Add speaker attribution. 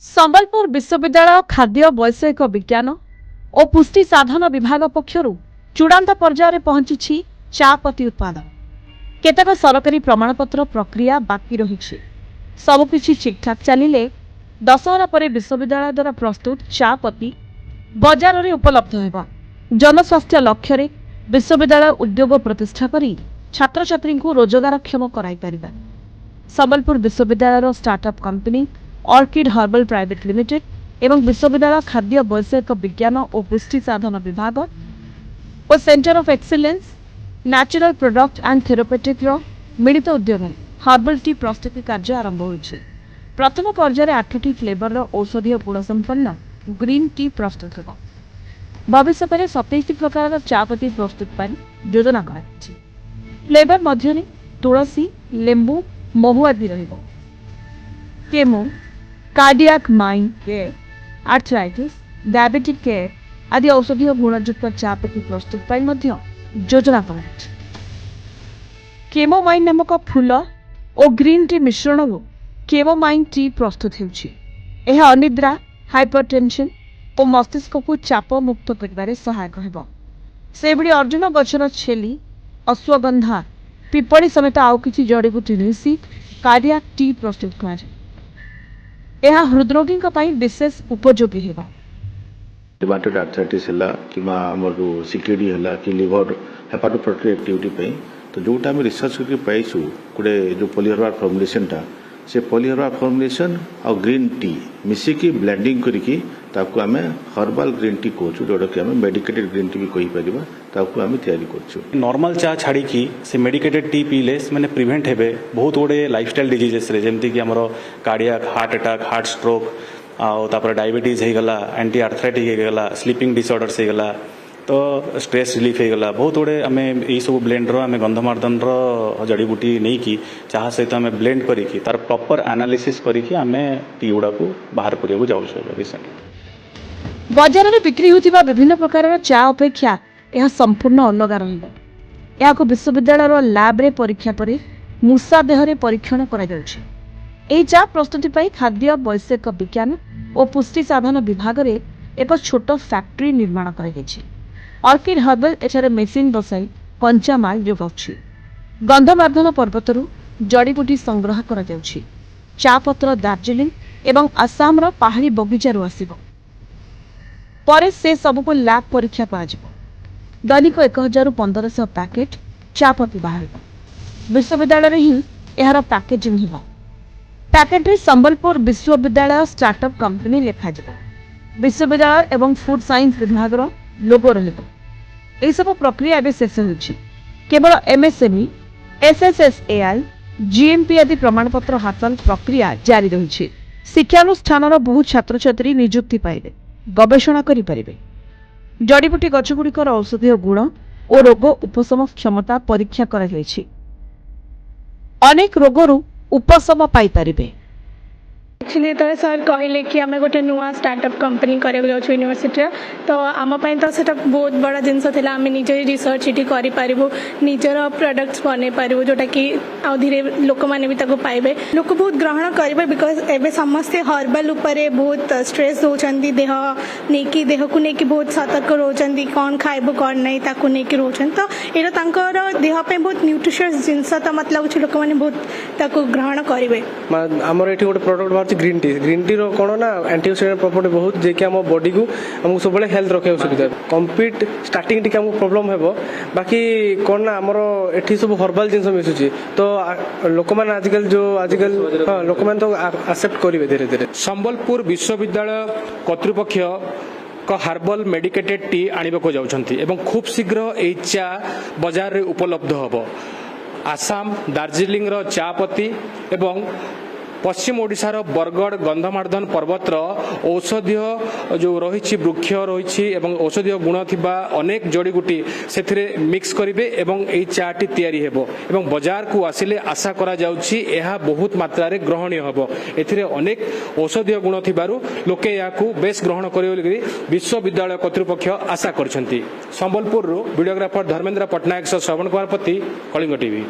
Speaker 1: संबलपुर विश्वविद्यालय खाद्य वैषयिक विज्ञान और पुष्टि साधन विभाग पक्षरु चूड़ांत पर्यायर पहुंची चा पत्ती उत्पादन। केतक सरकारी प्रमाणपत्र प्रक्रिया बाकी रही सबकिछि ठीकठाक चलिले दशहरा पर विश्वविद्यालय द्वारा प्रस्तुत चा पत्ती बजार में उपलब्ध होगा। जनस्वास्थ्य लक्ष्य विश्वविद्यालय उद्योग प्रतिष्ठा करी छात्र छात्री को रोजगारक्षम कराई परिबा। संबलपुर विश्वविद्यालय startup company orchid herbal private limited एवं विश्वविद्यालय खाद्य वैषयिक विज्ञान और पुष्टि साधन विभाग और centre of excellence natural product and therapeutic मिलित उद्यम हर्बल टी प्रस्तुति कार्य आरंभ होइछे। प्रथम पर्यायर 8टी फ्लेवर औषधीय गुणसंपन्न ग्रीन टी प्रस्तुत होगा। भविष्य में 27 प्रकार चा पत्ती प्रस्तुत पर योजना कराई। फ्लेवर मध्य तुलसी लेंबू महू आदि रहिबो। Chemo cardiac mind care arthritis diabetic care आदि औषधीय गुणयुक्त चा पत्ती प्रस्तुत पर योजना कराई। केमोमाइन नामक फूल और ग्रीन टी मिश्रण केमोमाइन टी प्रस्तुत होउछि। यह अनिद्रा हाइपरटेंशन और मस्तिष्क को चाप मुक्त कर सहायक होब। से अर्जुन गछर छेली अश्वगंधा पिपड़ी समेत आउ किछि जड़ीबूटी मिसी कार्डियाक टी प्रस्तुत कर हृदरोगी विशेष उपयोगी होगा।
Speaker 2: रिमाटॉइड आर्थराइटिस कि सीकेडी कि लिवर हेपाटोप्रोटेक्टिव एक्टिविटी पे तो जोटा आम रिसर्च करके पाइछु गोटे जो पॉलीहर्बल फॉर्मुलेशनटा से पॉलीहर्बल फॉर्मुलेशन और ग्रीन टी मिसिकी ब्लेंडिंग करके ताकू आम हर्बल ग्रीन टी कहूँ जोटा कि आम मेडिकेटेड ग्रीन टी भी कहीपर ताकू आम तैयारी करछु।
Speaker 3: नॉर्मल चा छाड़ी से मेडिकेटेड टी पीले मैंने प्रिवेंट हेबे बहुत गुड़े लाइफस्टाइल डिजीजेस जमती कि आमर cardiac heart attack heart stroke आउर डायबिटीज होगला एंटी आर्थराइटिक होगला स्लीपिंग डिसऑर्डर्स होगला तो स्ट्रेस रिलीफ होगला बहुत गुड़े आम यही सब ब्लेंड आम गंधमार्दन जड़ीबूटी नहीं कि चाह सहित आम ब्लेंड करी तार प्रॉपर एनालिसिस करके आम टी गुड़ा को बाहर करने जाऊँ रिसेंटली।
Speaker 1: बाजार में बिक्री होतिबा विभिन्न प्रकार चा अपेक्षा यह संपूर्ण अलग रहा। विश्वविद्यालय लैब रे परीक्षा पर मूषा देहरे परीक्षण कर चा प्रस्तुति पर खाद्य वैषयिक विज्ञान और पुष्टि साधन विभाग में एक छोट फैक्ट्री निर्माण कर ऑर्किड हर्बल एठारे मेसीन बसाई कंचामाल जोगाउछि। गंधमार्दन पर्वतरू जड़ीबूटी संग्रह कर चा पत्र दार्जिलिंग एवं आसाम रो पहाड़ी बगीचारू आसिबो। परे से सबको लैब परीक्षा कराजिबो। दैनिक 1000-1500 पैकेट चा पत्ती बाहर विश्वविद्यालय ही यार पैकेजिंग होगा। पैकेट रे संबलपुर विश्वविद्यालय स्टार्टअप कंपनी लिखा विश्वविद्यालय एवं फूड साइंस विभाग लोगो रही सब प्रक्रिया एवं शेष हो केवल एमएसएमई एसएसएसएआई जीएमपी आदि प्रमाणपत्र हासिल प्रक्रिया जारी रही। शिक्षानुष्ठान बहु छात्र छात्री निजुक्ति पाइबे गवेषणा करें। जड़ीबूटी गछगुड़िकर औषधीय गुण और रोग उपशम क्षमता परीक्षा कर अनेक रोगरू उपशम पाइपर।
Speaker 4: एक्चुअली तो सर कहले कि आम गोटे नुआ स्टार्टअप कंपनी कराया यूनिवर्सिटी तो आमपाई तो से बहुत बड़ा जिनस आम निज रिसर्च ये करूँ निजर प्रोडक्ट्स बन पारू जोटा कि धीरे लोक मैंने भी पाइबे लोक बहुत ग्रहण करेंगे बिकज एवं समस्ते हर्बल उपरे बहुत स्ट्रेस होती देह नहीं देह को लेकिन बहुत सतर्क रोचंती कौन खाइबू कौन नहीं ताकू नहीं रोचन तो यहाँ देहपाई बहुत न्यूट्रिशियस जिनस तो मत लगुच लोक मैंने बहुत ग्रहण करेंगे।
Speaker 5: आमर ये गोटे प्रोडक्ट ग्रीन टी कौन ना एंटीऑक्सीडेंट प्रॉपर्टी बहुत जेकि आम बॉडी को हमको सब हेल्थ रखा सुविधा कंप्लीट स्टार्टिंग टी हमको प्रॉब्लम हेबो बाकी कौन ना आमर एठी सब हर्बल जिनस मिसुची तो लोक मैंने आजकल हाँ लोक मैंने तो एक्सेप्ट करेंगे धीरे धीरे।
Speaker 6: संबलपुर विश्वविद्यालय कर्तृपक्ष हर्बल मेडिकेटेड टी आने को जाउछंती एवं खूब शीघ्र ए चा बाजार रे उपलब्ध हबो। आसाम दार्जिलिंग रो चा पत्ती एवं पश्चिम ओडिशार बरगढ़ गंधमार्दन पर्वतर औषधीय जो रही वृक्ष रही एवं औषधीय गुण थिबा अनेक जड़ीबूटी से मिक्स करेंगे एवं यही चाटी तैयारी हेबो एवं बाजार को आसिले आशा करा जाउछि एहा बहुत मात्रा रे ग्रहणीय हेबो। एथिरे अनेक औषधीय गुण थिबारु लोके याकू बेस ग्रहण करिवे विश्वविद्यालय कर्तृपक्ष आशा करछंती। संबलपुर वीडियोग्राफर धर्मेंद्र पटनायक श्रवण कुमार पति कलिंग टीवी।